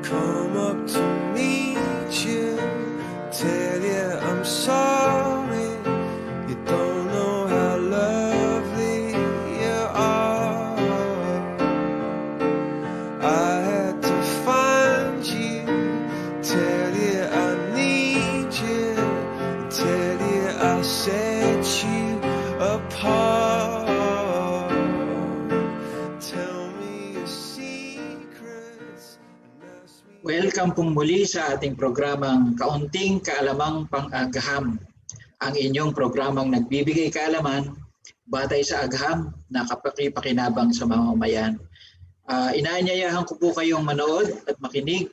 come up to meet you, tell you I'm sorry. You don't know how lovely you are. I had to find you, tell you I need you, tell you I'll set you apart. Tell me your secrets and ask me. Welcome pong muli sa ating programang Kaunting Kaalamang Pang-Agham. Ang inyong programang nagbibigay kaalaman batay sa agham na kapakipakinabang sa mamamayan. Inaanyayahan ko po kayong manood at makinig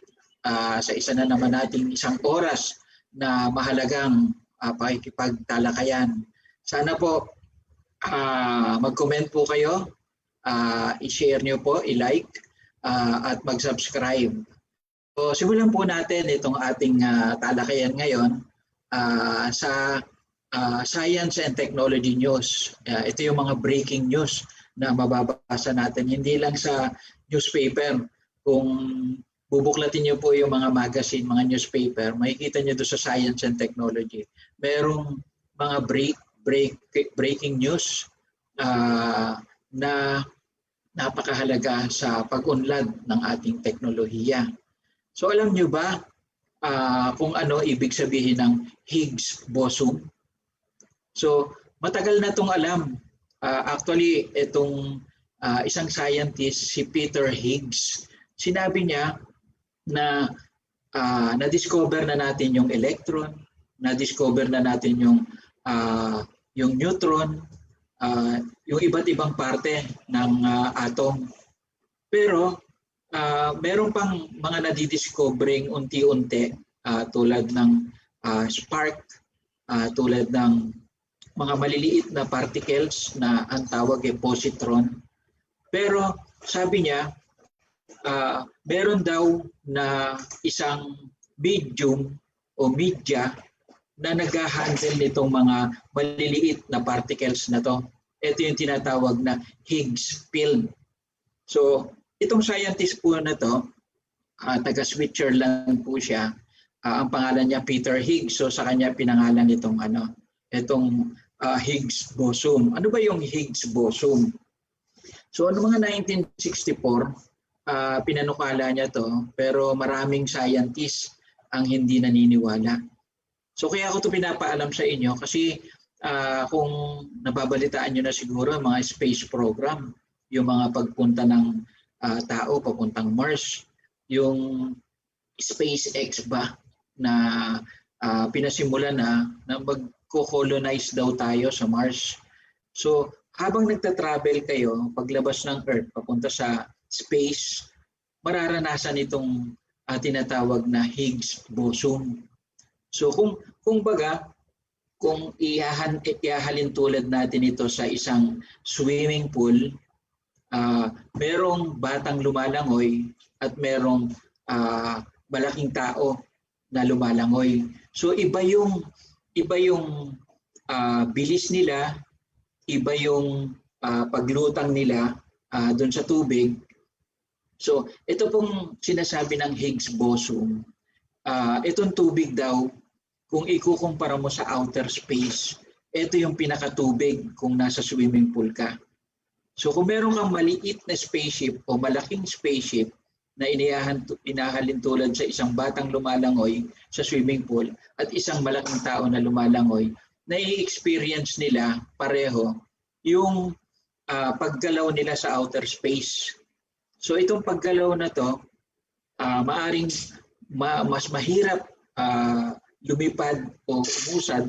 sa isa na naman nating isang oras na mahalagang pakikipagtalakayan. Sana po mag-comment po kayo, i-share nyo po, i-like at mag-subscribe. So simulan po natin itong ating talakayan ngayon sa Science and Technology News. Ito yung mga breaking news na mababasa natin. Hindi lang sa newspaper. Kung bubuklatin niyo po yung mga magazine, mga newspaper, makikita niyo doon sa Science and Technology. Merong mga breaking news na napakahalaga sa pag-unlad ng ating teknolohiya. So alam niyo ba kung ano ibig sabihin ng Higgs boson? So matagal na itong alam. Actually, itong isang scientist, si Peter Higgs, sinabi niya na na-discover na natin yung electron, na-discover na natin yung neutron, yung iba't ibang parte ng atom. Pero meron pang mga nadidiscovering unti-unti tulad ng spark, tulad ng mga maliliit na particles na ang tawag ay positron. Pero sabi niya, meron daw na isang medium o media na nag-handle nitong mga maliliit na particles na to. Ito yung tinatawag na Higgs field. So itong scientist po na to, taga-Switzerland po siya. Ang pangalan niya Peter Higgs. So sa kanya pinangalan itong Higgs boson. Ano ba yung Higgs boson? So noong mga 1964, pinanukala niya to, pero maraming scientists ang hindi naniniwala. So kaya ako to pinapaalam sa inyo kasi kung nababalitaan niyo na siguro mga space program, yung mga pagpunta ng tao papuntang Mars, yung SpaceX ba na pinasimulan na magko-colonize daw tayo sa Mars. So habang nagta-travel kayo, paglabas ng Earth papunta sa space, mararanasan itong tinatawag na Higgs boson. So kung ihahalin tulad natin ito sa isang swimming pool, merong batang lumalangoy at merong malaking tao na lumalangoy. So iba yung bilis nila, iba yung paglutang nila doon sa tubig. So ito pong sinasabi ng Higgs boson. Itong tubig daw, kung ikukumpara mo sa outer space, ito yung pinakatubig kung nasa swimming pool ka. So kung meron kang maliit na spaceship o malaking spaceship na inahalin tulad sa isang batang lumalangoy sa swimming pool at isang malaking tao na lumalangoy, na-experience nila pareho yung paggalaw nila sa outer space. So itong paggalaw na to, maaring mas mahirap lumipad o umusad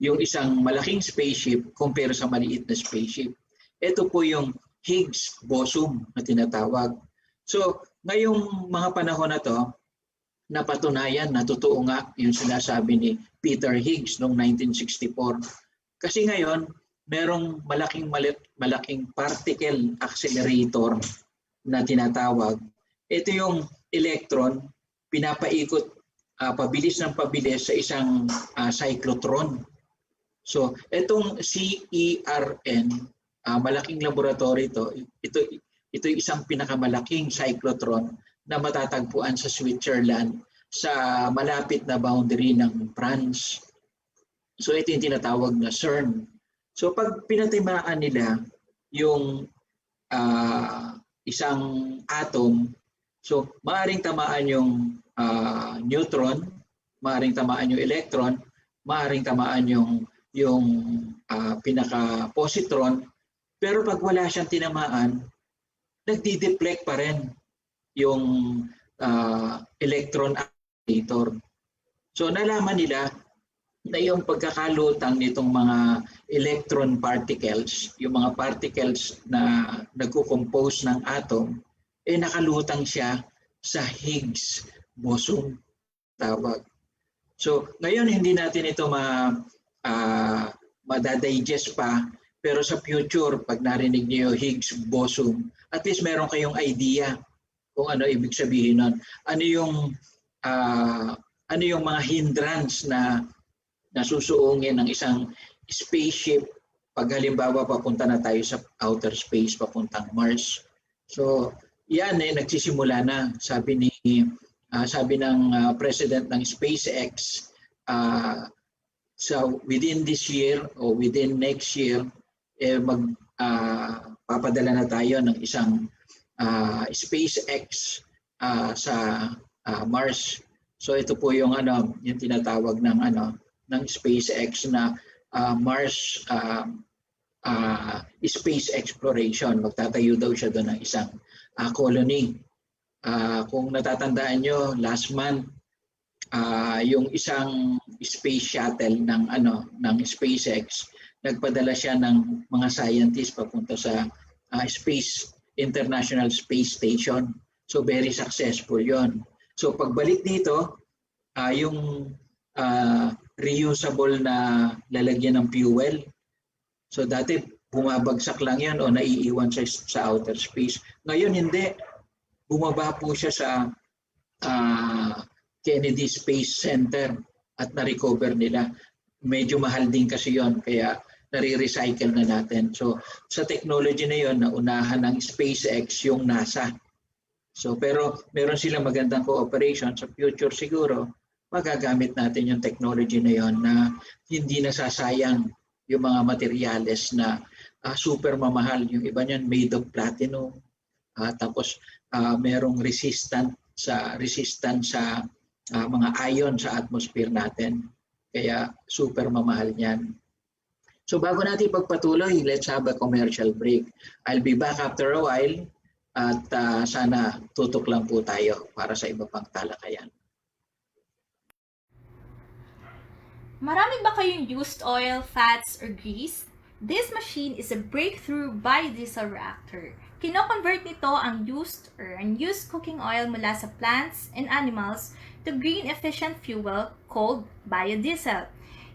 yung isang malaking spaceship compare sa maliit na spaceship. Ito po yung Higgs boson na tinatawag. So ngayong mga panahon na to, napatunayan na totoo nga yung sinasabi ni Peter Higgs noong 1964. Kasi ngayon, merong malaking particle accelerator na tinatawag. Ito yung electron, pinapaikot pabilis ng pabilis sa isang cyclotron. So, itong CERN, malaking laboratory ito. Ito yung isang pinakamalaking cyclotron na matatagpuan sa Switzerland sa malapit na boundary ng France. So ito yung tinatawag na CERN. So pag pinatimaan nila yung isang atom, so maaaring tamaan yung neutron, maaaring tamaan yung electron, maaaring tamaan yung pinaka-positron, pero pag wala siyang tinamaan, nagdi-deflect pa rin yung electron accelerator. So nalaman nila na yung pagkakalutang nitong mga electron particles, yung mga particles na nagko-compose ng atom, nakalutang siya sa Higgs boson tawag. So ngayon hindi natin ito madadigest pa, pero sa future pag narinig niyo yung Higgs boson, at least meron kayong idea kung ano ibig sabihin nun. Ano yung mga hindrance na nasusuungin ng isang spaceship pag halimbawa papunta na tayo sa outer space, papuntang Mars. So yan nagsisimula na, sabi ng president ng SpaceX, so within this year o within next year papadala na tayo ng isang SpaceX sa Mars. So ito po yung yung tinatawag ng SpaceX na Mars space exploration. Magtatayo daw siya doon ng isang colony. Kung natatandaan nyo, last month yung isang space shuttle ng SpaceX, nagpadala siya ng mga scientists papunta sa International Space Station. So very successful yon. So pagbalik dito, yung reusable na lalagyan ng fuel. So dati bumabagsak lang yan o naiiwan sa outer space. Ngayon hindi. Bumaba po siya sa Kennedy Space Center at na-recover nila. Medyo mahal din kasi yon, kaya nare-recycle na natin. So sa technology na yon, naunahan ng SpaceX yung NASA. So pero meron silang magandang cooperation. Sa future siguro, magagamit natin yung technology na yon na hindi nasasayang yung mga materyales na super mamahal. Yung iba niyan made of platinum. Tapos merong resistant sa mga ion sa atmosphere natin. Kaya super mamahal niyan. So bago natin pagpatuloy, let's have a commercial break. I'll be back after a while at sana tutok lang po tayo para sa iba pang talakayan. Marami ba kayong used oil, fats, or grease? This machine is a breakthrough biodiesel reactor. Kino-convert nito ang used or unused cooking oil mula sa plants and animals to green efficient fuel called biodiesel.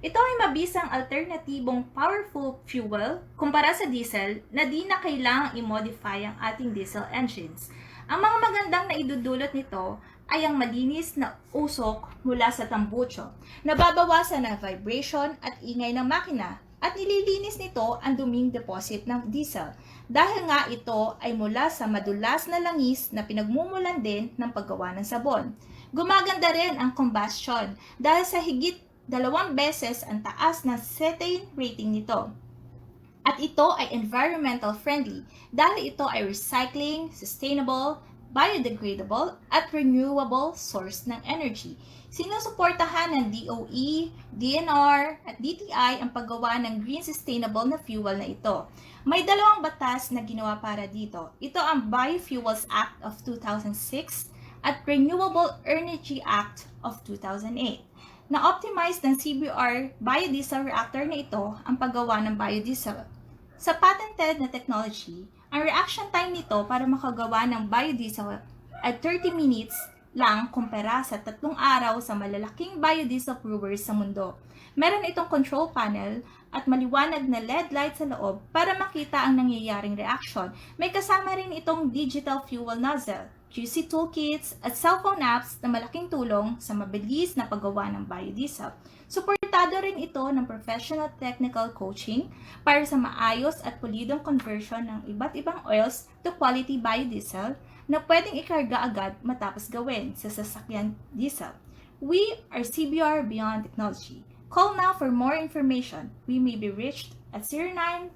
Ito ay mabisang alternatibong powerful fuel kumpara sa diesel na di na kailangang i-modify ang ating diesel engines. Ang mga magandang na idudulot nito ay ang malinis na usok mula sa tambucho, nababawasan ng vibration at ingay ng makina, at nililinis nito ang duming deposit ng diesel dahil nga ito ay mula sa madulas na langis na pinagmumulan din ng paggawa ng sabon. Gumaganda rin ang combustion dahil sa higit 2 beses ang taas ng cetane rating nito. At ito ay environmental friendly dahil ito ay recycling, sustainable, biodegradable at renewable source ng energy. Sinusuportahan ng DOE, DNR at DTI ang paggawa ng green sustainable na fuel na ito. May 2 batas na ginawa para dito. Ito ang Biofuels Act of 2006 at Renewable Energy Act of 2008. Na-optimize ng CBR biodiesel reactor na ito ang paggawa ng biodiesel. Sa patented na technology, ang reaction time nito para makagawa ng biodiesel ay 30 minutes lang kumpara sa 3 araw sa malalaking biodiesel brewers sa mundo. Meron itong control panel at maliwanag na LED light sa loob para makita ang nangyayaring reaction. May kasama rin itong digital fuel nozzle, QC toolkits at cellphone apps na malaking tulong sa mabilis na paggawa ng biodiesel. Suportado rin ito ng professional technical coaching para sa maayos at pulidong conversion ng iba't ibang oils to quality biodiesel na pwedeng ikarga agad matapos gawin sa sasakyan diesel. We are CBR Beyond Technology. Call now for more information. We may be reached at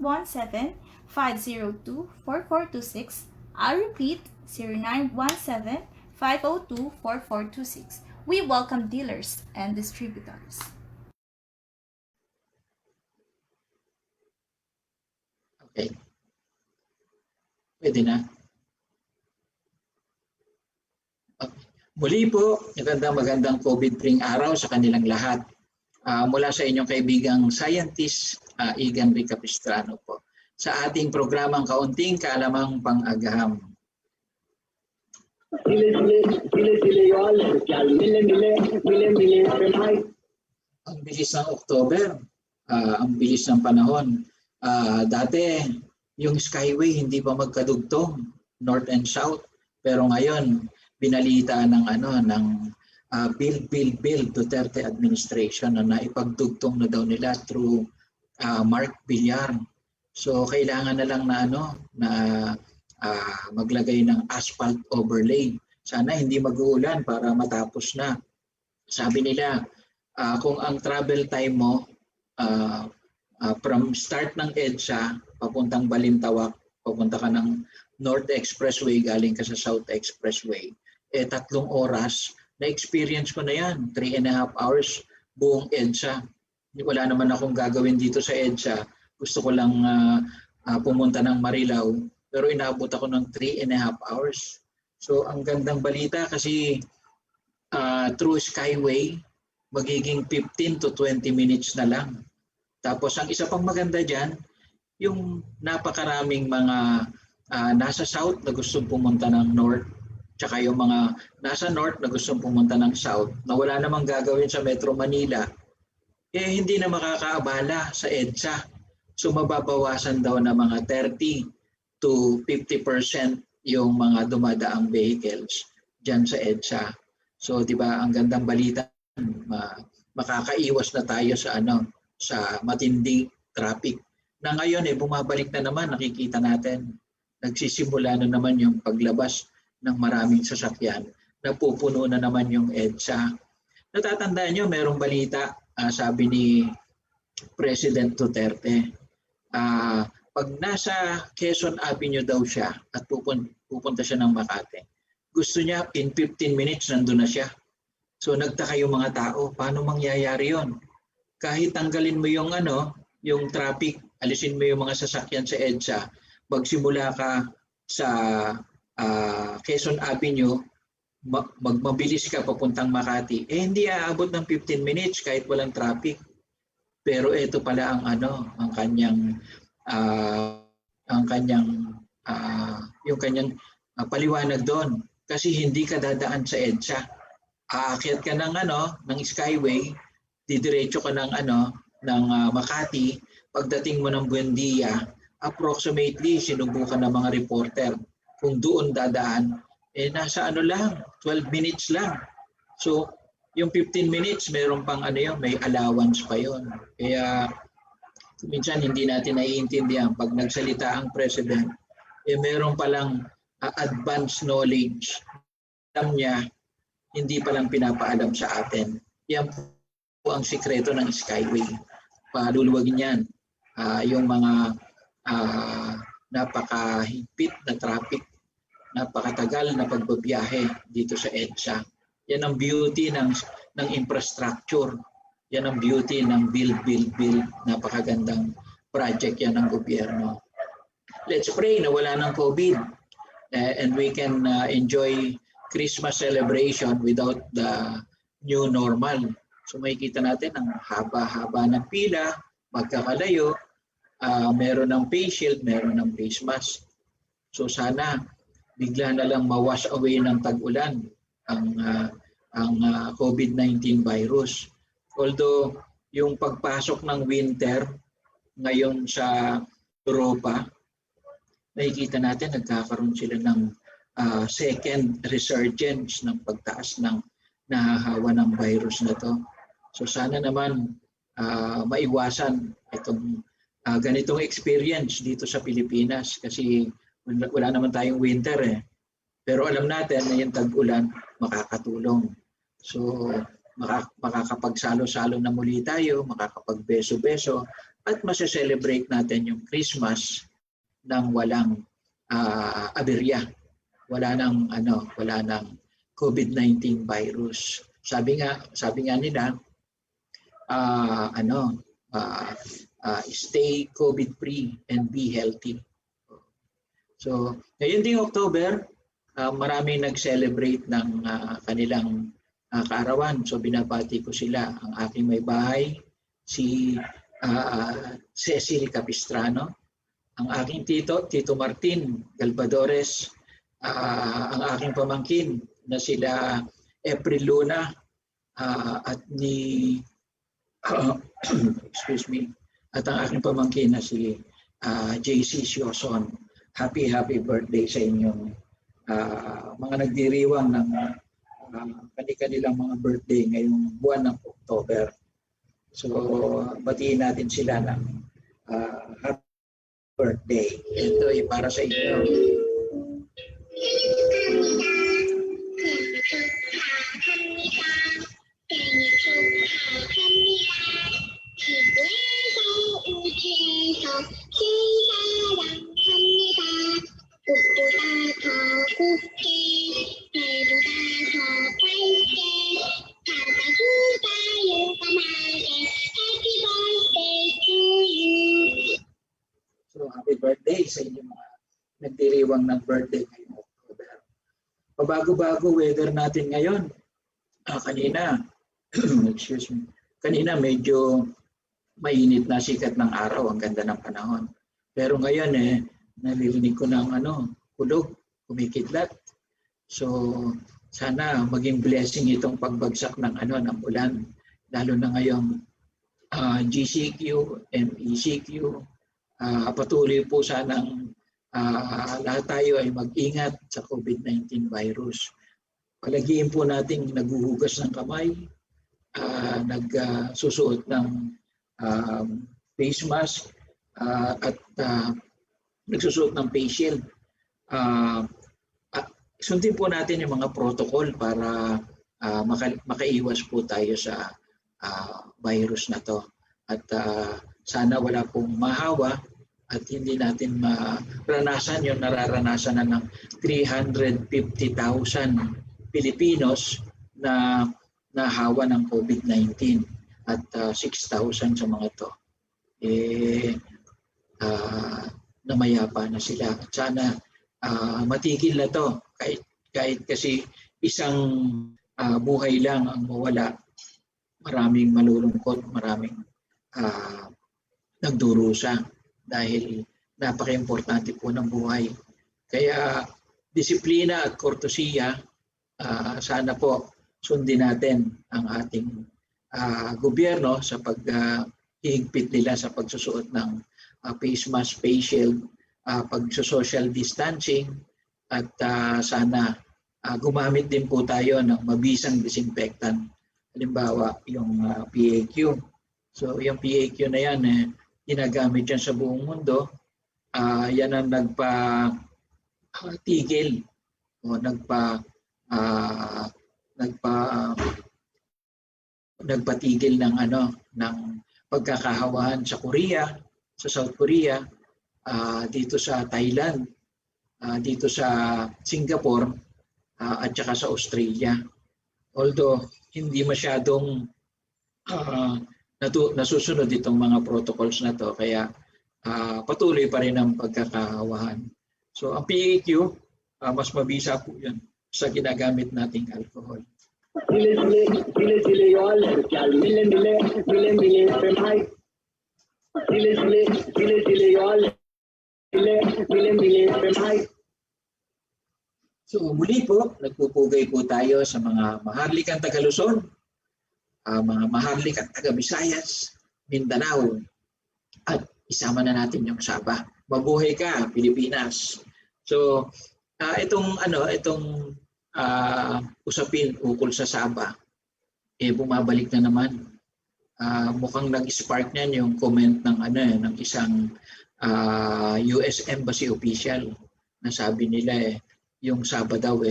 0917-502-4426. I'll repeat, 0917-502-4426. We welcome dealers and distributors. Okay. Pwede na. Okay. Muli po, magandang COVID-free araw sa kanilang lahat. Mula sa inyong kaibigang scientist, Igan B. Capistrano po. Sa ating programang Kaunting Kaalamang Pang-Agham. Ang bilis ng October, ang bilis ng panahon. Dati, yung Skyway hindi pa magkadugtong, North and South. Pero ngayon, binalita ng Build Duterte administration na naipagdugtong na daw nila through Mark Villar. So kailangan na lang na maglagay ng asphalt overlay. Sana hindi mag-uulan para matapos na. Sabi nila, kung ang travel time mo from start ng EDSA papuntang Balintawak, papunta ka ng North Expressway, galing ka sa South Expressway, 3 oras, na-experience ko na yan, 3.5 hours buong EDSA. Wala naman akong gagawin dito sa EDSA. Gusto ko lang pumunta ng Marilao, pero inaabot ako ng 3.5 hours. So ang gandang balita kasi through Skyway, magiging 15 to 20 minutes na lang. Tapos ang isa pang maganda dyan, yung napakaraming mga nasa South na gustong pumunta ng North, tsaka yung mga nasa North na gustong pumunta ng South, na wala namang gagawin sa Metro Manila, hindi na makakaabala sa EDSA. So mababawasan daw na mga 30 to 50% yung mga dumadaang vehicles dyan sa EDSA. So di ba ang gandang balita, makakaiwas na tayo sa sa matinding traffic. Na ngayon bumabalik na naman, nakikita natin. Nagsisimula na naman yung paglabas ng maraming sasakyan. Napupuno na naman yung EDSA. Natatandaan nyo, merong balita, sabi ni President Duterte, pag nasa Quezon Avenue daw siya at pupunta siya ng Makati, gusto niya in 15 minutes nandun na siya. So nagtaka yung mga tao, paano mangyayari yon? Kahit tanggalin mo yung yung traffic, alisin mo yung mga sasakyan sa EDSA, magsimula ka sa Quezon Avenue, magmabilis ka papuntang Makati, hindi aabot ng 15 minutes kahit walang traffic. Pero ito pala ang kanyang yung kanyang paliwanag doon, kasi hindi ka dadaan sa EDSA. Aakyat ka ng Skyway, didiretso ka ng Makati. Pagdating mo ng Buendia, approximately sinubukan ng mga reporter kung doon dadaan, nasa lang, 12 minutes lang. So yung 15 minutes, meron pang may allowance pa yon. Kaya minsan hindi natin naiintindihan pag nagsalita ang president, meron palang advanced knowledge. Alam niya, hindi palang pinapaalam sa atin. Yan po ang sikreto ng Skyway. Paluluwagin yan. Yung mga napakahigpit na traffic, napakatagal na pagbabiyahe dito sa EDSA. Yan ang beauty ng infrastructure. Yan ang beauty ng build. Napakagandang project yan ng gobyerno. Let's pray na wala ng COVID and we can enjoy Christmas celebration without the new normal. So makikita natin ang haba-haba ng pila, magkakalayo, meron ng face shield, meron ng face mask. So sana bigla na lang ma-wash away ng tag-ulan ang COVID-19 virus. Although yung pagpasok ng winter ngayon sa Europa, nakikita natin nagkakaroon sila ng second resurgence ng pagtaas ng nahahawa ng virus na to. So sana naman maiwasan itong ganitong experience dito sa Pilipinas kasi wala naman tayong winter . Pero alam natin na yung tag-ulan makakatulong. So makakapagsalo-salo na muli tayo, makakapagbeso-beso, at masya-celebrate natin yung Christmas nang walang aberya. Wala nang COVID-19 virus. Sabi nga nila, stay COVID-free and be healthy. So, ngayon ding October, marami nag-celebrate ng kanilang kaarawan. So, binabati ko sila. Ang aking may bahay, si Cecil Capistrano. Ang aking Tito Martin Galvadores. Ang aking pamangkin na sila April Luna at ni excuse me, at ang aking pamangkin na si JC Sioson. Happy birthday sa inyong mga nagdiriwang ng kanilang mga birthday ngayong buwan ng October. So batiin natin sila ng happy birthday. Ito ay para sa inyo. So happy birthday sa inyo mga nagdiriwang ng birthday ngayong October. Pabago-bago weather natin ngayon. Kanina, excuse me, kanina medyo mainit na sikat ng araw, ang ganda ng panahon. Pero ngayon naririnig ko ng kulog, kumikidlat. So sana maging blessing itong pagbagsak ng ng ulan, lalo na ngayong GCQ, MECQ. Patuloy po sanang lahat tayo ay mag-ingat sa COVID-19 virus. Palagiin po nating naghuhugas ng kamay, nagsusuot ng face mask, at nagsusuot ng face shield. Sundin po natin yung mga protocol para makaiwas po tayo sa virus na to. At sana wala pong mahawa at hindi natin maranasan yung nararanasan na ng 350,000 Pilipinos na nahawa ng COVID-19 at 6,000 sa mga to. Namayapa na sila. At sana matigil na to. Kahit kasi isang buhay lang ang mawala, maraming malulungkot, maraming nagdurusa dahil napaka-importante po ng buhay. Kaya disiplina at kortesiya, sana po sundin natin ang ating gobyerno sa paghihigpit nila sa pagsusuot ng face mask, face shield, pag-social distancing, at sana gumamit din po tayo ng mabisang disinfectant. Halimbawa, yung PAQ. So yung PAQ na yan, ginagamit yan sa buong mundo. Yan ang nagpatigil o nagpatigil ng pagkakahawahan sa Korea, sa South Korea, dito sa Thailand, dito sa Singapore, at saka sa Australia. Although hindi masyadong nasusunod itong mga protocols na to, kaya patuloy pa rin ang pagkakahawahan. So ang PAQ, mas mabisa po yan sa ginagamit nating alcohol. So muli po, nagpupugay po tayo sa mga maharlikang taga-Luzon, mga maharlikang taga-Visayas, Mindanao, at isama na natin yung Sabah. Mabuhay ka, Pilipinas. So itong usapin ukol sa Sabah, bumabalik na naman. Mukhang nag-spark niyan yung comment ng isang US Embassy official na sabi nila yung Sabah daw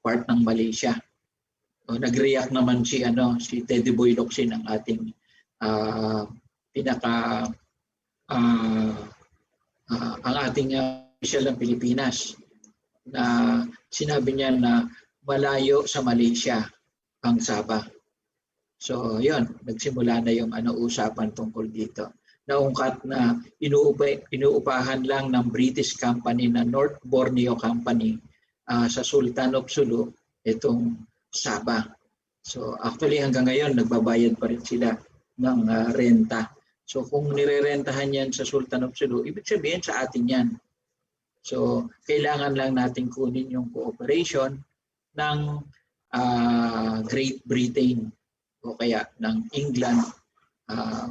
part ng Malaysia. Nag-react naman si Teddy Boy Locsin, ang ating ang ating official ng Pilipinas, na sinabi niya na malayo sa Malaysia ang Sabah. So yun, nagsimula na yung usapan tungkol dito. Naungkat na inuupahan lang ng British company na North Borneo Company sa Sultan of Sulu itong Sabah. So actually hanggang ngayon nagbabayad pa rin sila ng renta. So kung nirerentahan yan sa Sultan of Sulu, ibig sabihin sa atin yan. So kailangan lang natin kunin yung cooperation ng Great Britain o kaya ng England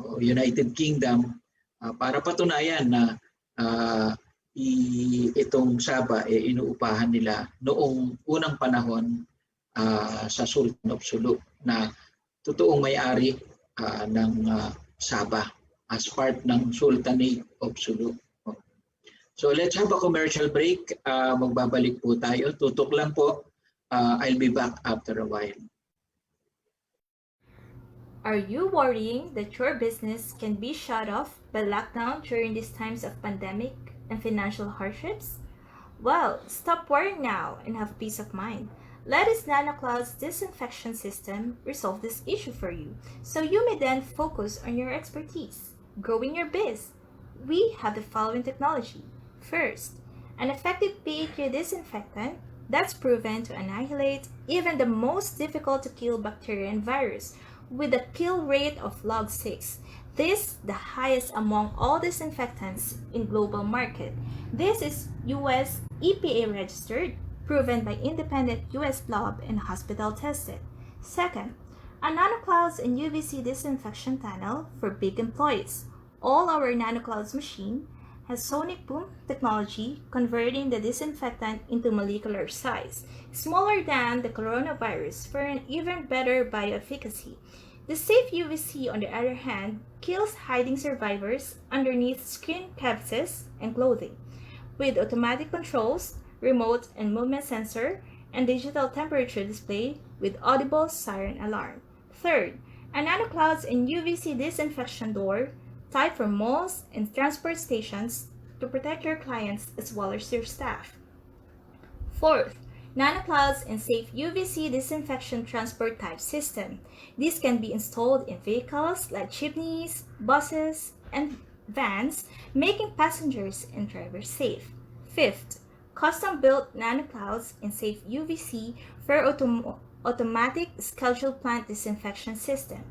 o United Kingdom para patunayan na itong Sabah inuupahan nila noong unang panahon sa Sultan of Sulu na totoong may-ari ng Sabah as part ng Sultanate of Sulu. So let's have a commercial break. Magbabalik po tayo. Tutok lang po. I'll be back after a while. Are you worrying that your business can be shut off by lockdown during these times of pandemic and financial hardships? Well, stop worrying now and have peace of mind. Let NanoCloud's disinfection system resolve this issue for you, so you may then focus on your expertise, growing your biz. We have the following technology. First, an effective PHA disinfectant that's proven to annihilate even the most difficult to kill bacteria and virus with a kill rate of log 6. This the highest among all disinfectants in global market. This is US EPA registered, proven by independent US lab and hospital tested. Second, a NanoClouds and UVC disinfection tunnel for big employees. All our NanoClouds machine has sonic boom technology, converting the disinfectant into molecular size, smaller than the coronavirus for an even better bioefficacy. The safe UVC, on the other hand, kills hiding survivors underneath skin crevices and clothing. With automatic controls, remote and movement sensor, and digital temperature display with audible siren alarm. Third, a NanoClouds and UVC disinfection door type for malls and transport stations to protect your clients as well as your staff. Fourth, NanoClouds and safe UVC disinfection transport type system. These can be installed in vehicles like jeepneys, buses, and vans, making passengers and drivers safe. Fifth, custom-built NanoClouds and safe UVC for automatic scheduled plant disinfection system.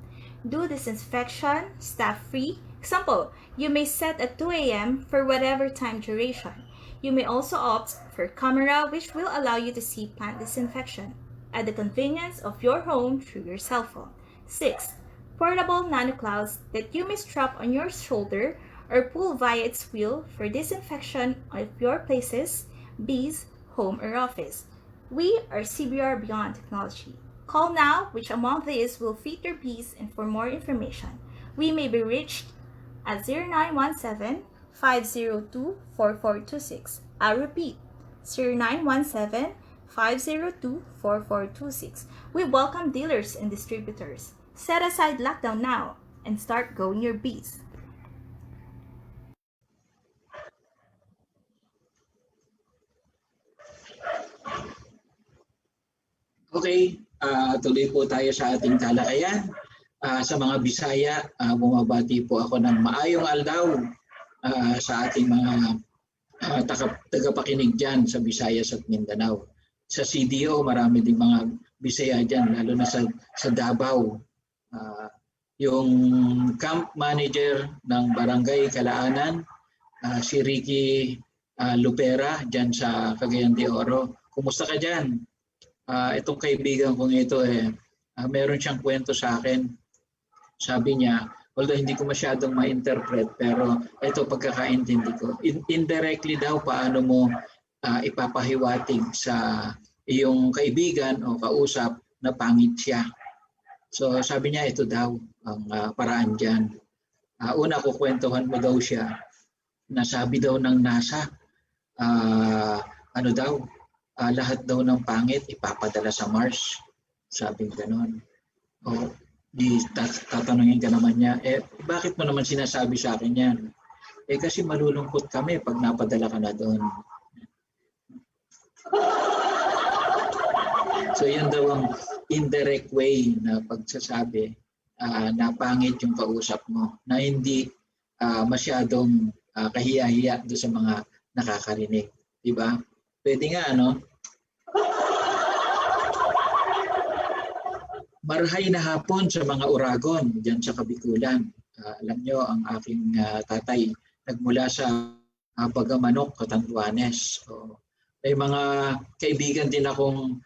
Do disinfection staff-free. Example, you may set at 2 a.m. for whatever time duration. You may also opt for camera, which will allow you to see plant disinfection at the convenience of your home through your cell phone. 6. Portable NanoClouds that you may strap on your shoulder or pull via its wheel for disinfection of your places, bees, home, or office. We are CBR Beyond Technology. Call now which among these will fit your bees, and for more information, we may be reached at 0917-502-4426. I'll repeat, 0917-502-4426. We welcome dealers and distributors. Set aside lockdown now and start growing your bees. Okay, tuloy po tayo sa ating talakayan. Sa mga Bisaya, bumabati po ako ng maayong aldaw sa ating mga tagapakinig dyan sa Visayas at Mindanao. Sa CDO, marami din mga Bisaya dyan, lalo na sa Davao. Yung camp manager ng Barangay Kalaanan, si Ricky Lupera dyan sa Cagayan de Oro. Kumusta ka dyan? Itong kaibigan kong ito meron siyang kwento sa akin. Sabi niya, although hindi ko masyadong ma-interpret, pero ito pagkakaintindi ko. Indirectly daw paano mo ipapahiwatig sa iyong kaibigan o kausap na pangit siya. So sabi niya, ito daw ang paraan dyan. Una, kukwentuhan mo daw siya na sabi daw ng NASA, ano daw, lahat daw ng pangit ipapadala sa Mars. Sabing ganon. O, tatanungin ka naman niya, bakit mo naman sinasabi sa akin yan? Kasi malulungkot kami pag napadala ka na doon. So yan daw ang indirect way na pagsasabi na pangit yung kausap mo, na hindi masyadong kahiya-hiya doon sa mga nakakarinig. Diba? Pwede nga, ano? Marhay na hapon sa mga Uragon diyan sa Kabikulan. Alam nyo, ang aking tatay nagmula sa Bagamanok, Catanduanes. So, may mga kaibigan din akong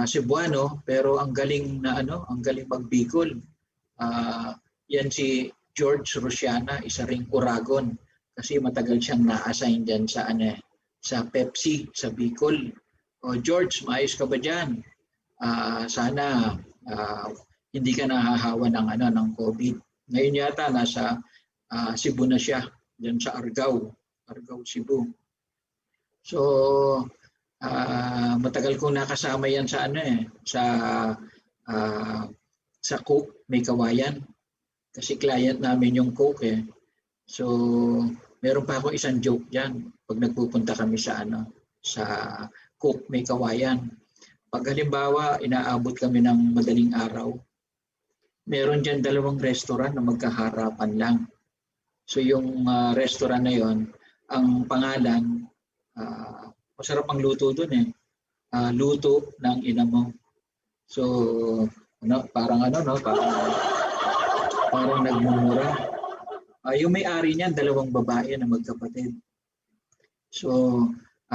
Cebuano, pero ang galing na ang galing magbikol. Yan si George Rosiana, isa ring Uragon, kasi matagal siyang na-assign diyan sa Pepsi sa Bicol. George, maayos ka ba diyan? Sana hindi ka nahahawa ng COVID. Ngayon yata nasa Cebu na siya, diyan sa Argao, Cebu. So matagal kong nakasama yan sa Coke, may kawayan. Kasi client namin yung Coke . So meron pa ako isang joke diyan pag nagpupunta kami sa Coke, may kawayan. Pag halimbawa inaabot kami ng madaling araw, meron diyan 2 restaurant na magkaharapan lang. So yung restaurant na yon, ang pangalan, masarap ang luto doon luto ng ina mo. So parang nagmumura. Yung may-ari niyan, 2 babae na magkapatid. So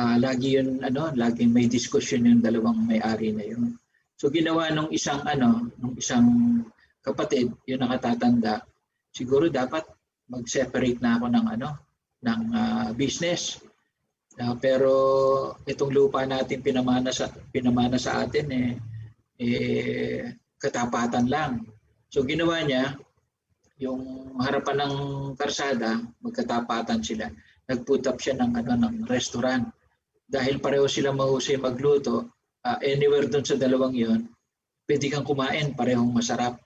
laging may diskusyon yung 2 may-ari na yun. So ginawa nung isang kapatid, yung nakatatanda, siguro dapat mag-separate na ako ng business. Pero itong lupa natin pinamana sa atin katapatan lang. So ginawa niya, yung harapan ng karsada, magkatapatan sila. Nag-put up siya ng restaurant. Dahil pareho sila mahusay magluto, anywhere doon sa 2 yon, pwede kang kumain, parehong masarap.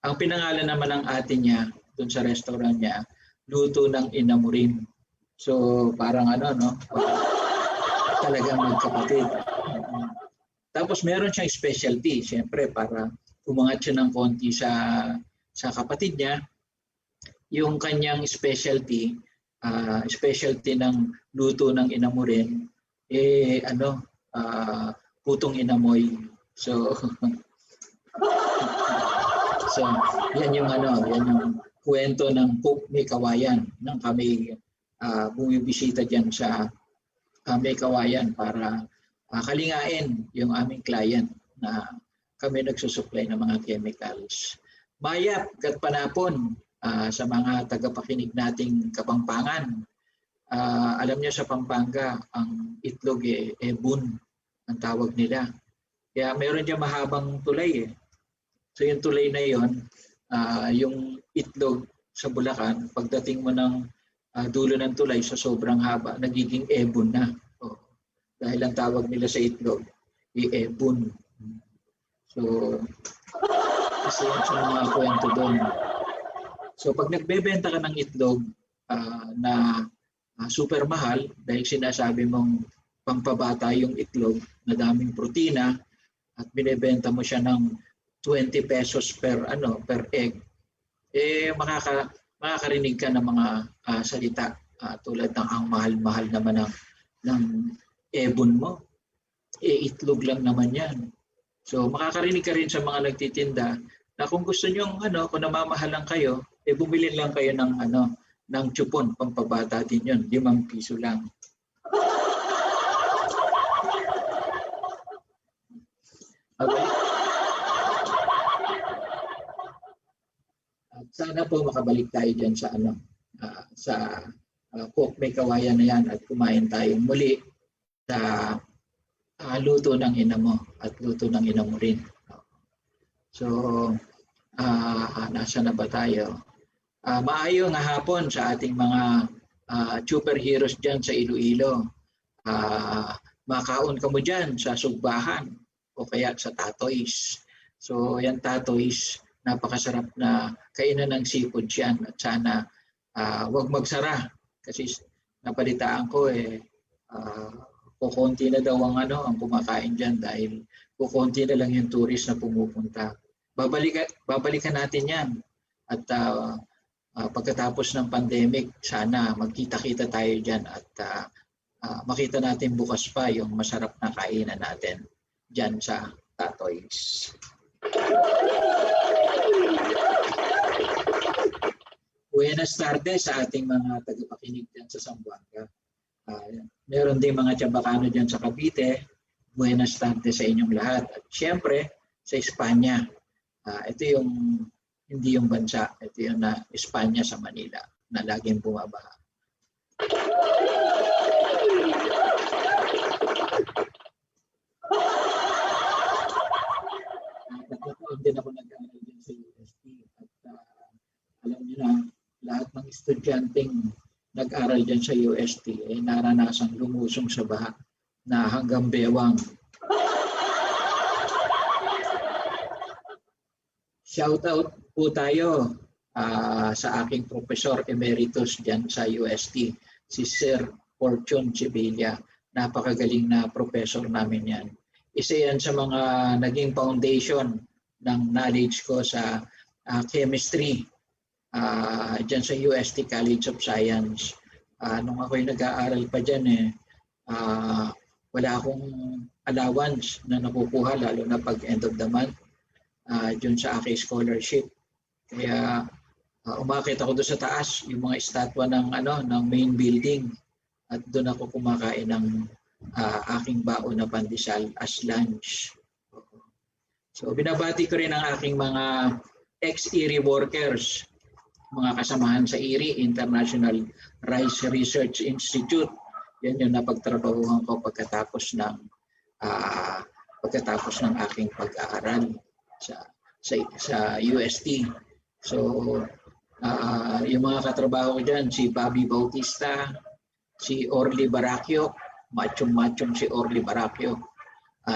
Ang pinangalan naman ng ate niya doon sa restaurant niya, luto ng ina mo rin. So parang talagang magkapatid. Tapos meron siyang specialty, siyempre para umangat siya ng konti sa kapatid niya. Yung kanyang specialty ng luto ng ina mo rin, putong inamoy. So yan yung kwento ng Coke, may kawayan, nang kami bumibisita diyan sa may kawayan para kalingain yung aming client na kami nagsusupply ng mga chemicals. Mayap kat panapon sa mga tagapakinig nating Kapampangan. Alam niyo sa Pampanga, ang itlog ebon ang tawag nila. Kaya meron diyan mahabang tulay . So yung tulay na yon, yung itlog sa Bulacan, pagdating mo ng dulo ng tulay sa sobrang haba, nagiging ebon na. Dahil ang tawag nila sa itlog, ebon. So, kasi yan sa mga kwento doon. So pag nagbebenta ka ng itlog na super mahal, dahil sinasabi mong pampabata yung itlog na daming protina, at binebenta mo siya ng 20 pesos per egg, makakarinig ka ng mga salita tulad ng ang mahal-mahal naman ng ebon mo. Itlog lang naman yan. So makakarinig ka rin sa mga nagtitinda na kung gusto niyo kung namamahalan kayo, bumili lang kayo ng chupon, pampabata din yun, 5 piso lang. Okay. At sana po makabalik tayo diyan sa Coke, may kawayan na yan, at kumain tayo muli sa luto ng ina mo at luto ng ina mo rin. So, nasa na ba tayo? Maayong hapon sa ating mga superheroes dyan sa Iloilo. makaon ka mo dyan sa sugbahan o kaya sa Tatoys. So yan Tatoys, napakasarap na kainan ng seafood yan at sana wag magsara kasi napalitaan ko kukonti na daw ang kumakain dyan dahil kukonti na lang yung tourist na pumupunta. Babalikan natin yan at pagkatapos ng pandemic, sana magkita-kita tayo dyan at makita natin bukas pa yung masarap na kainan natin dyan sa Tatoys. Buenas tardes sa ating mga tagapakinig dyan sa Zamboanga. Meron din mga Chabacano dyan sa Cavite. Buenas tardes sa inyong lahat. At syempre, sa Espanya. Ito yung hindi yung bansa. Ito yung Espanya sa Manila na laging bumabaha. Nagkataon din ako nag-aaral dyan sa UST. At alam niyo na, lahat ng estudyanteng nag-aral dyan sa UST ay naranasang lumusong sa baha na hanggang bewang. Shoutout po tayo sa aking professor emeritus dyan sa UST, si Sir Fortune Chibilla. Napakagaling na professor namin yan. Isa yan sa mga naging foundation ng knowledge ko sa chemistry dyan sa UST College of Science. Nung ako'y nag-aaral pa dyan wala akong allowance na nakukuha lalo na pag end of the month dyan sa aking scholarship. Kaya umakit ako doon sa taas, yung mga estatwa ng main building at doon ako kumakain ng aking baon na pandesal as lunch. So binabati ko rin ang aking mga ex-IRI workers, mga kasamahan sa IRI, International Rice Research Institute. Yan yung napagtrabahuhan ko pagkatapos ng aking pag-aaral sa UST. So yung mga katrabaho ko dyan, si Bobby Bautista, si Orly Baracchio, machong si Orly Baracchio,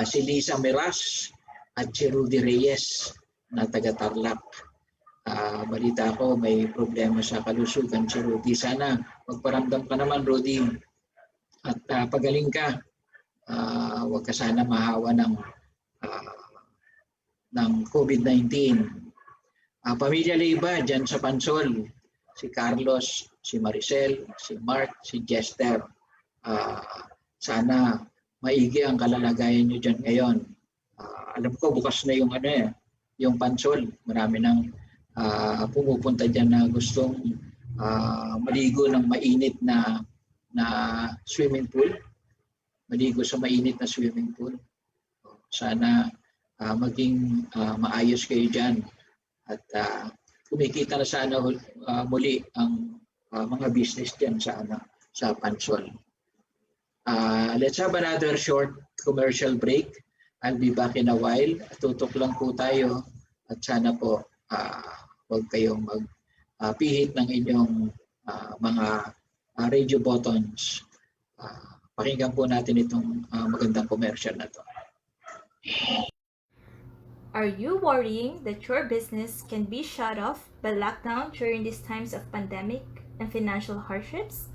si Lisa Miras, at si Rudy Reyes na taga-Tarlac. Balita ko may problema sa kalusugan si Rudy. Sana magparamdam ka naman, Rudy, at pagaling ka. Huwag ka sana mahawa ng COVID-19. Pamilya Leiva dyan sa Pansol, si Carlos, si Maricel, si Mark, si Jester. Sana maigi ang kalalagayan nyo dyan ngayon. Alam ko bukas na yung Pansol. Marami nang pumupunta dyan na gustong maligo ng mainit na swimming pool. Maligo sa mainit na swimming pool. Sana maging maayos kayo dyan. At kumikita na sana muli ang mga business dyan sa Pansol. Let's have another short commercial break. I'll be back in a while. Tutok lang po tayo at sana po huwag kayong magpihit ng inyong mga radio buttons. Pakinggan po natin itong magandang commercial na to. Are you worrying that your business can be shut off by lockdown during these times of pandemic and financial hardships?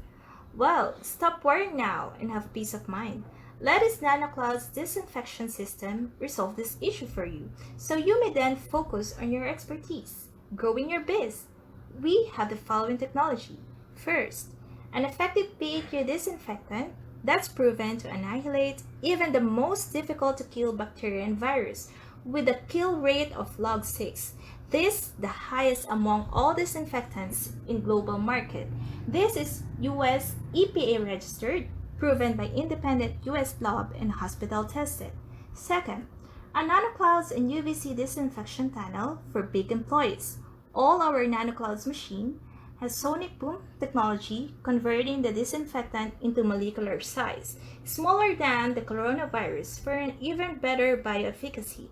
Well, stop worrying now and have peace of mind. Let us NanoCloud's disinfection system resolve this issue for you, so you may then focus on your expertise, growing your biz. We have the following technology. First, an effective PAQ disinfectant that's proven to annihilate even the most difficult to kill bacteria and virus with a kill rate of log 6. This the highest among all disinfectants in global market. This is US EPA registered, proven by independent US lab and hospital tested. Second, a NanoClouds and UVC disinfection panel for big employees. All our NanoClouds machine has sonic boom technology, converting the disinfectant into molecular size, smaller than the coronavirus for an even better bioefficacy.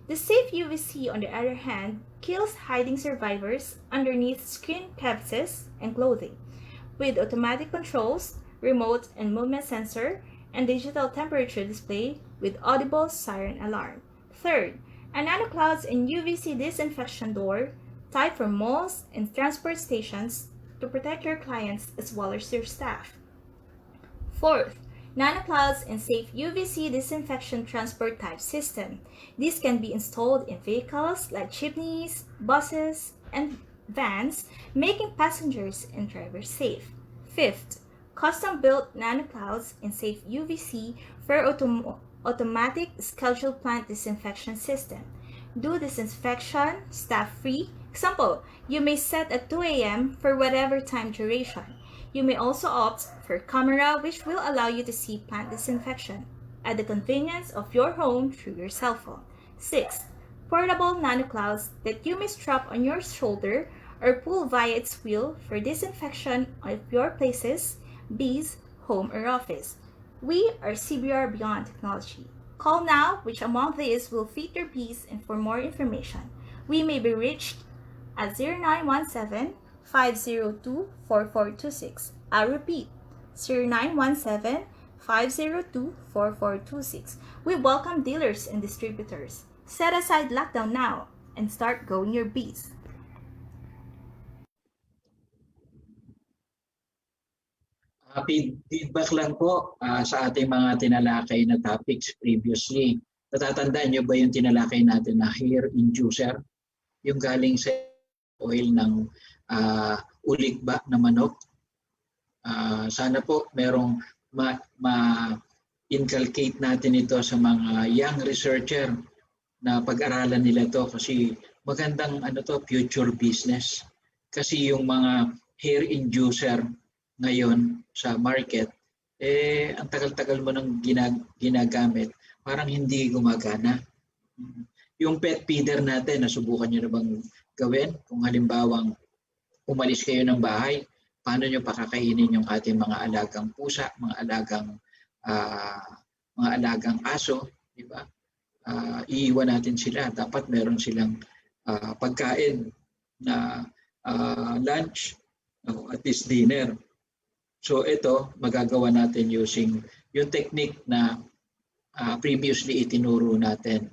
The safe UVC, on the other hand, kills hiding survivors underneath skin crevices and clothing. With automatic controls, remote and movement sensor, and digital temperature display with audible siren alarm. Third, a NanoClouds and UVC disinfection door type for malls and transport stations to protect your clients as well as your staff. Fourth, NanoClouds and safe UVC disinfection transport type system. These can be installed in vehicles like jeepneys, buses, and vans, making passengers and drivers safe. Fifth, custom-built NanoClouds and safe UVC for automatic scheduled plant disinfection system. Do disinfection staff-free. Example, you may set at 2 a.m. for whatever time duration. You may also opt for camera, which will allow you to see plant disinfection at the convenience of your home through your cell phone. 6. Portable NanoClouds that you may strap on your shoulder or pull via its wheel for disinfection of your places, bees, home, or office. We are CBR Beyond Technology. Call now which among these will fit your bees, and for more information, we may be reached at 0917-502-4426. I'll repeat, 0917-502-4426. We welcome dealers and distributors. Set aside lockdown now and start growing your bees. Feedback lang po sa ating mga tinalakay na topics previously. Natatandaan nyo ba yung tinalakay natin na hair inducer? Yung galing sa oil ng ulikba na manok. Sana po merong ma-inculcate natin ito sa mga young researcher na pag-aralan nila to, kasi magandang future business. Kasi yung mga hair inducer ngayon sa market, ang tagal-tagal mo nang ginagamit, parang hindi gumagana. Yung pet feeder natin, nasubukan nyo na bang gawin? Kung halimbawang umalis kayo ng bahay, paano nyo pakakainin yung ating mga alagang pusa, mga alagang aso, di ba? Iiwan natin sila. Dapat meron silang pagkain na lunch, at least dinner. So ito, magagawa natin using yung technique na previously itinuro natin.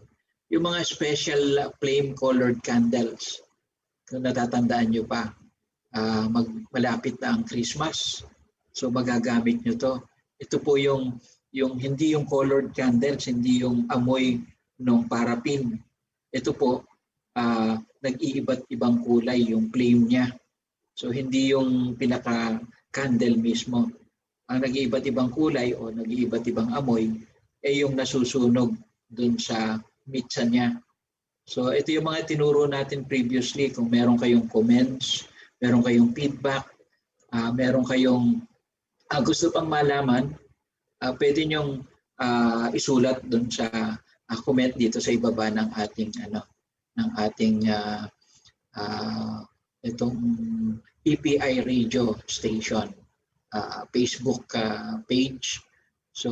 Yung mga special flame-colored candles, kung natatandaan nyo pa, malapit na ang Christmas. So magagamit nyo to. Ito po yung hindi yung colored candles, hindi yung amoy ng parapin. Ito po, nag-iiba't ibang kulay yung flame niya. So hindi yung pinaka-candle mismo. Ang nag-iiba't ibang kulay o nag-iiba't ibang amoy ay yung nasusunog dun sa mitsa niya. So ito yung mga tinuro natin previously. Kung meron kayong comments, meron kayong feedback, meron kayong gusto pang malaman, pwede nyong isulat dun sa comment dito sa ibaba ng ating itong PPI Radio Station Facebook page. So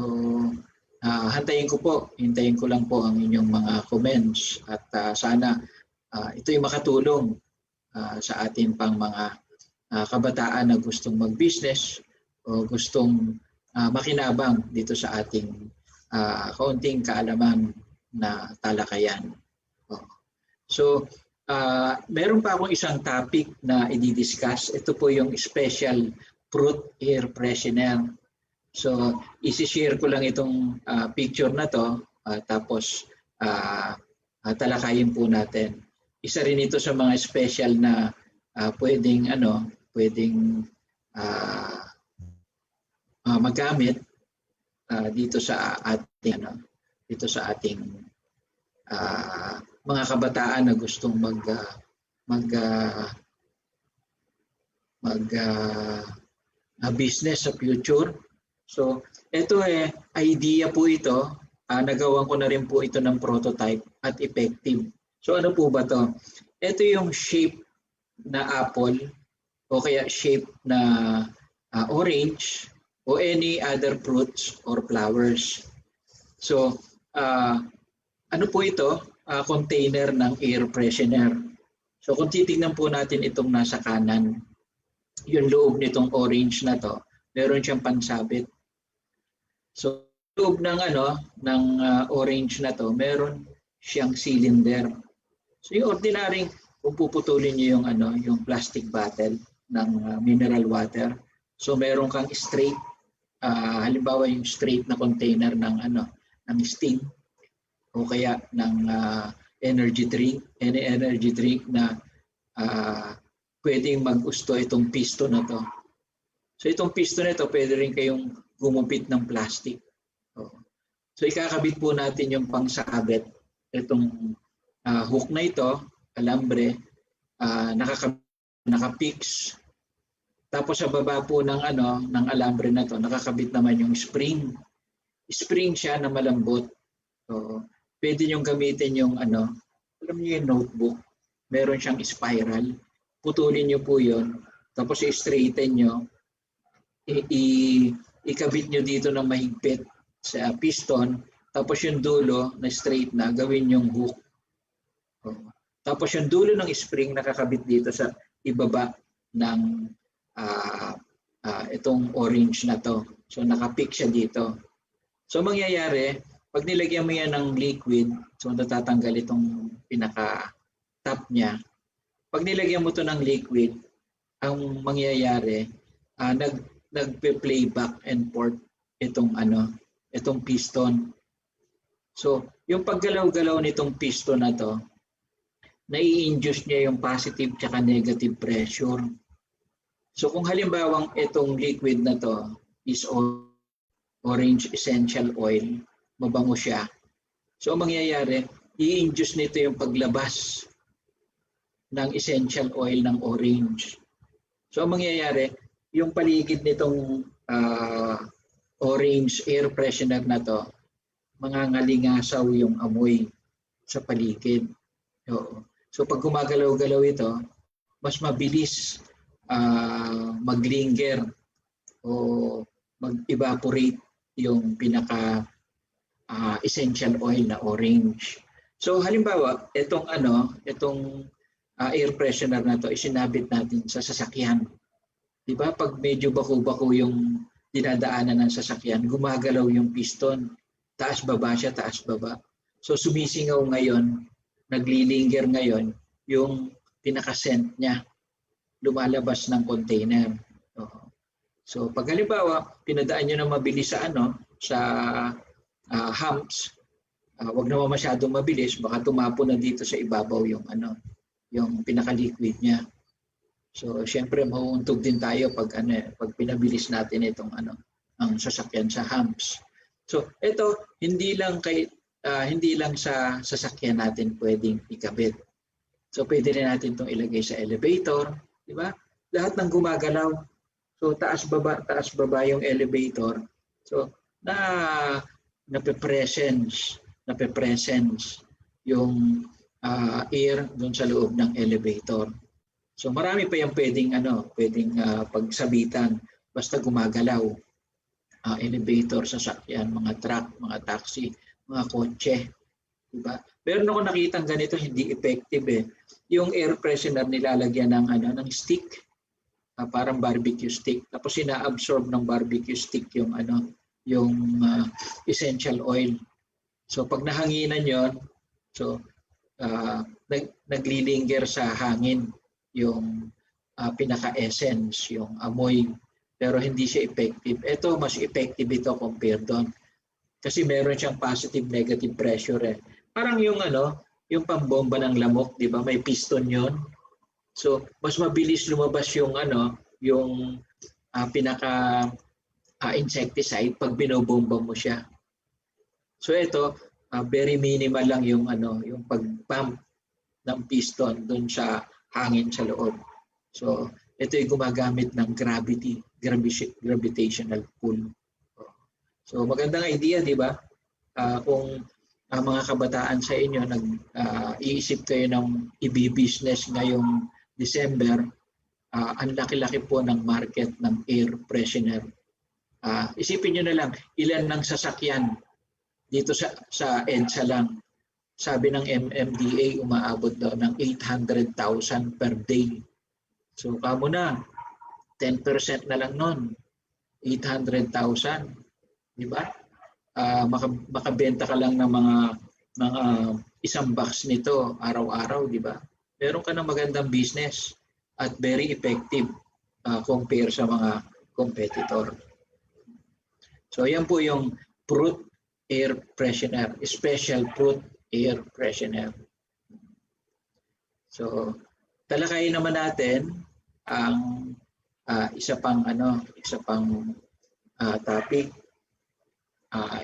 hintayin ko lang po ang inyong mga comments, at sana ito'y makatulong sa ating pang mga kabataan na gustong mag-business o gustong makinabang dito sa ating kaunting kaalaman na talakayan. So, meron pa akong isang topic na i-discuss. Ito po yung special fruit air freshener. So, isi-share ko lang itong picture na to, tapos talakayin po natin. Isa rin ito sa mga special na pwedeng magamit dito sa ating mga kabataan na gustong business sa future. So, ito idea po ito. Nagawan ko na rin po ito ng prototype at effective. So, ano po ba to? Ito yung shape na apple o kaya shape na orange o any other fruits or flowers. So, ano po ito? Container ng air freshener. So, kung titignan po natin itong nasa kanan, yung loob nitong orange na to, meron siyang pansabit. So, loob ng orange na to, meron siyang cylinder. So yung ordinaryong kung puputulin niyo yung yung plastic bottle ng mineral water, so meron kang straight halimbawa yung straight na container ng ng Sting o kaya ng energy drink, any energy drink na pwedeng mag-gusto itong piston na to. So itong piston na ito, pwede rin kayong gumupit ng plastic. So ikakabit po natin yung pangsabit. Itong hook na ito, alambre, naka-fix. Tapos sa baba po ng ng alambre na to, nakakabit naman yung spring. Spring siya na malambot. So, pwede niyong gamitin yung alam niyo yung notebook. Meron siyang spiral. Putulin niyo po 'yon. Tapos i-straighten niyo. Ikabit niyo dito ng mahigpit sa piston. Tapos yung dulo na straight na, gawin yung hook. Tapos yung dulo ng spring nakakabit dito sa ibaba ng itong orange na to. So nakapick siya dito. So mangyayari, pag nilagyan mo yan ng liquid, so natatanggal itong pinaka-top niya. Pag nilagyan mo to ng liquid, ang mangyayari, nagpe-play back and forth itong itong piston. So, yung paggalaw-galaw nitong piston na to, nai-induce niya yung positive tsaka negative pressure. So, kung halimbawang itong liquid na to is orange essential oil, mabango siya. So, ang mangyayari, i-induce nito yung paglabas ng essential oil ng orange. So, ang mangyayari, yung paligid nitong orange air freshener na to, mangangalingasaw yung amoy sa paligid. So pag gumagalaw-galaw ito, mas mabilis maglinger o mag-evaporate yung pinaka essential oil na orange. So halimbawa, itong air freshener na to, isinabit natin sa sasakyan. Diba? Pag medyo bako-bako yung dinadaanan ng sasakyan, gumagalaw yung piston. Taas-baba siya, taas-baba. So sumisingaw ngayon, naglilinger ngayon, yung pinaka-scent niya, lumalabas ng container. So pag halimbawa, pinadaan nyo na mabilis sa humps, wag naman masyadong mabilis, baka tumapo na dito sa ibabaw yung yung pinaka-liquid niya. So syempre mauuntog din tayo pag pag pinabilis natin itong ang sasakyan sa humps. So ito hindi lang sa sasakyan natin pwedeng ikabit. So pwede rin natin itong ilagay sa elevator, di ba? Lahat ng gumagalaw. So taas baba yung elevator. So nape-presence yung air doon sa loob ng elevator. So marami pa yung pwedeng pagsabitan basta gumagalaw. Elevator, sasakyan, mga truck, mga taxi, mga kotse, diba? Pero nung nakitang ganito hindi effective Yung air freshener nilalagyan ng stick, parang barbecue stick. Tapos ina-absorb ng barbecue stick yung essential oil. So pag nahanginan 'yon, so naglilinger sa hangin yung pinaka-essence, yung amoy, pero hindi siya effective. Ito, mas effective ito compared doon. Kasi meron siyang positive negative pressure Parang yung pambomba ng lamok, di ba? May piston 'yon. So, mas mabilis lumabas yung yung pinaka insecticide pag binobomba mo siya. So ito, very minimal lang yung yung pag-pump ng piston doon sa hangin sa loob. So, ito ay gumagamit ng gravitational pull. So, magandang idea, di ba? Kung mga kabataan sa inyo nag-iisip kayo ng i-business ngayong December, ang laki-laki po ng market ng air freshener. Isipin nyo na lang, ilan ng sasakyan dito sa EDSA lang. Sabi ng MMDA, umaabot daw ng 800,000 per day. So, kamo na, 10% na lang nun. 800,000. Di ba? makabenta ka lang ng mga isang box nito araw-araw, di ba? Meron ka ng magandang business at very effective compare sa mga competitor. So yan po yung fruit air freshener, special fruit air freshener. So talakayin naman natin ang isa pang topic.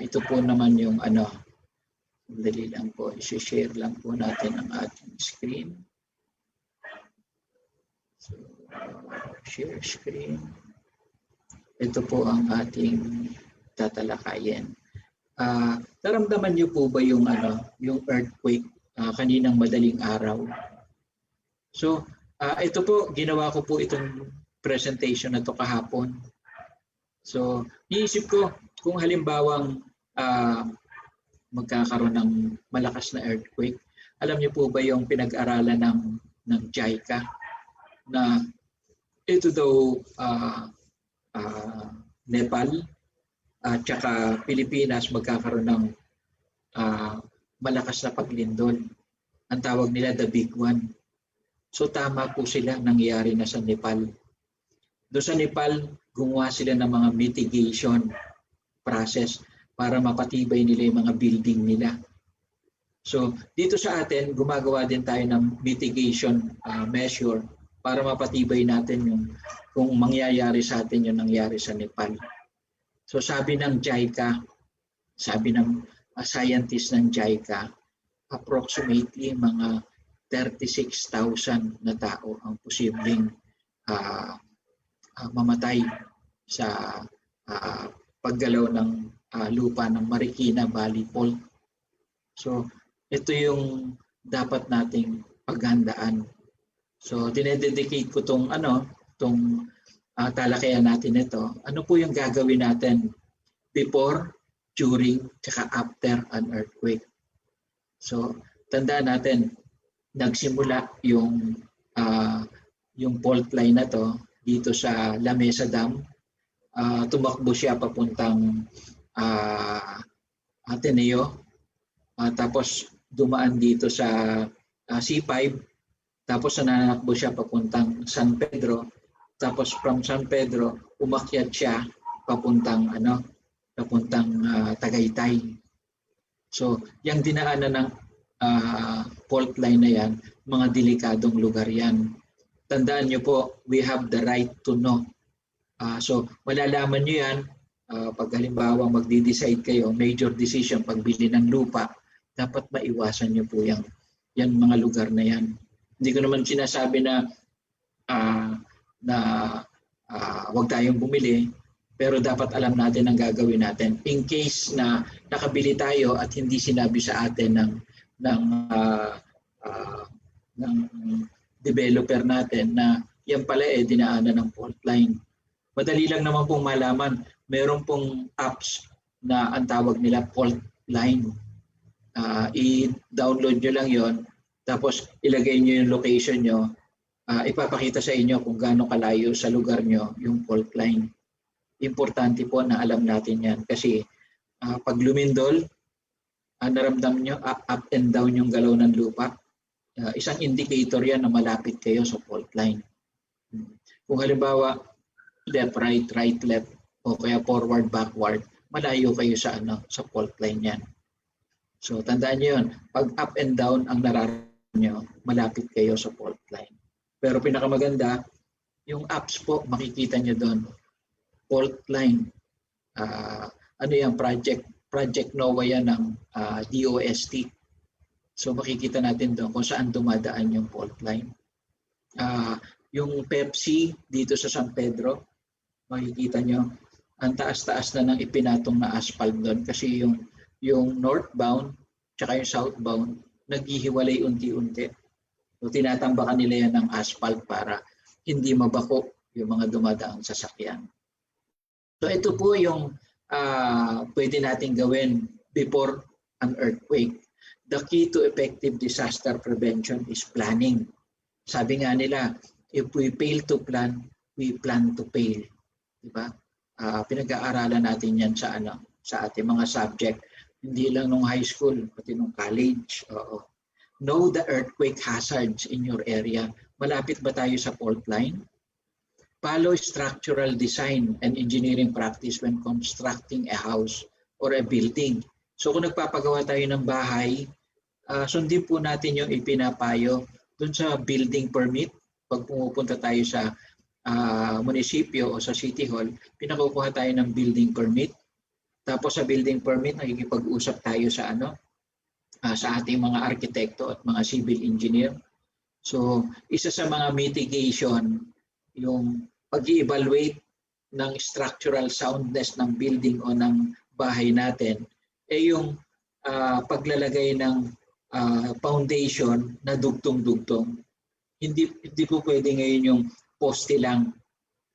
Ito po naman yung dali lang po, i-share lang po natin ang ating screen. So, share screen. Ito po ang ating tatalakayin. Naramdaman niyo po ba yung earthquake kaninang madaling araw? So, ito po, ginawa ko po itong presentation na to kahapon. So, iisip ko kung halimbawang magkakaroon ng malakas na earthquake. Alam niyo po ba yung pinag-aralan ng JICA na ito daw Nepal at saka Pilipinas magkakaroon ng malakas na paglindol. Ang tawag nila the big one. So tama po sila, nangyari na sa Nepal. Doon sa Nepal, gumawa sila ng mga mitigation process para mapatibay nila yung mga building nila. So dito sa atin, gumagawa din tayo ng mitigation measure para mapatibay natin yung kung mangyayari sa atin yung nangyari sa Nepal. So sabi ng JICA, sabi ng scientist ng JICA, approximately mga 36,000 na tao ang posibleng mamatay sa paggalaw ng lupa ng Marikina Valley Fault. So ito yung dapat nating paghandaan. So dinededicate ko tong talakayan natin ito. Ano po yung gagawin natin before, during, tsaka after an earthquake? So tandaan natin, nagsimula yung fault line na to dito sa La Mesa Dam. Tumakbo siya papuntang Ateneo. Tapos dumaan dito sa C5. Tapos nananakbo siya papuntang San Pedro. Tapos from San Pedro, umakyat siya papuntang Tagaytay. So, yung dinaanan ng fault line na yan, mga delikadong lugar yan. Tandaan nyo po, we have the right to know. So, malalaman nyo yan pag halimbawa magdi-decide kayo, major decision, pagbili ng lupa, dapat maiwasan nyo po yan mga lugar na yan. Hindi ko naman sinasabi na huwag tayong bumili, pero dapat alam natin ang gagawin natin. In case na nakabili tayo at hindi sinabi sa atin ng developer natin na yan pala dinaanan ng fault line. Madali lang naman pong malaman. Meron pong apps na ang tawag nila fault line. I-download nyo lang yon, tapos ilagay nyo yung location nyo. Ipapakita sa inyo kung gaano kalayo sa lugar nyo yung fault line. Importante po na alam natin yan kasi pag lumindol, naramdam nyo up and down yung galaw ng lupa. Isang indicator yan na malapit kayo sa fault line. Kung halimbawa left, right, left, o kaya forward, backward, malayo kayo sa fault line yan. So tandaan nyo yun, pag up and down ang nararamdaman nyo, malapit kayo sa fault line. Pero pinakamaganda, yung apps po, makikita nyo doon. Fault line. Project NOAA yan ng DOST. So makikita natin doon kung saan dumadaan yung fault line. Yung Pepsi dito sa San Pedro, makikita nyo, ang taas-taas na ng ipinatong na asphalt doon kasi yung northbound tsaka yung southbound naghihiwalay unti-unti. So tinatambakan nila yan ng asphalt para hindi mabako yung mga dumadaang sasakyan. So ito po yung pwede natin gawin before an earthquake. The key to effective disaster prevention is planning. Sabi nga nila, if we fail to plan, we plan to fail. Diba? Pinag-aaralan natin yan sa sa ating mga subject. Hindi lang nung high school, pati nung college. Oo. Know the earthquake hazards in your area. Malapit ba tayo sa fault line? Follow structural design and engineering practice when constructing a house or a building. So kung nagpapagawa tayo ng bahay, sundin po natin yung ipinapayo dun sa building permit. Pag pumupunta tayo sa munisipyo o sa City Hall, pinakukuha tayo ng building permit. Tapos sa building permit, nakikipag-usap tayo sa sa ating mga arkitekto at mga civil engineer. So, isa sa mga mitigation, yung pag-evaluate ng structural soundness ng building o ng bahay natin, yung paglalagay ng foundation na dugtong-dugtong. Hindi po pwede ngayon yung poste lang.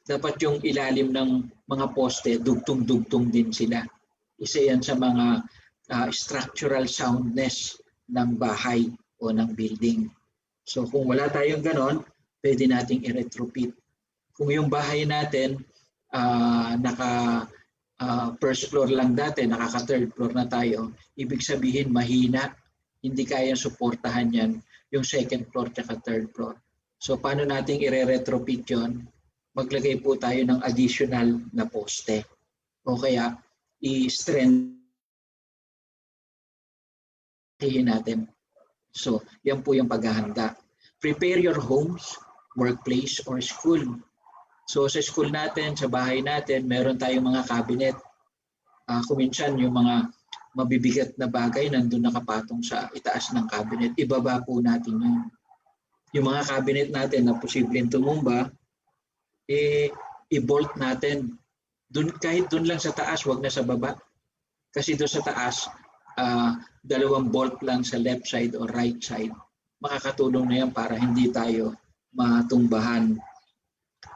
Dapat yung ilalim ng mga poste, dugtong-dugtong din sila. Isa yan sa mga structural soundness ng bahay o ng building. So kung wala tayong ganon, pwede nating i-retrofit. Kung yung bahay natin naka first floor lang dati, nakaka third floor na tayo, ibig sabihin mahina, hindi kayang suportahan yan yung second floor at third floor. So paano nating i-retrofit yun? Maglagay po tayo ng additional na poste. O kaya i-strengthen natin. So yan po yung paghahanda. Prepare your homes, workplace, or school. So sa school natin, sa bahay natin, meron tayong mga cabinet. Kuminsan yung mga mabibigat na bagay nandun nakapatong sa itaas ng cabinet. Ibaba po natin yun. Yung mga cabinet natin na posibleng tumumba, i-bolt natin. Kahit dun lang sa taas, wag na sa baba. Kasi doon sa taas, 2 bolt lang sa left side or right side. Makakatulong na yan para hindi tayo matumbahan.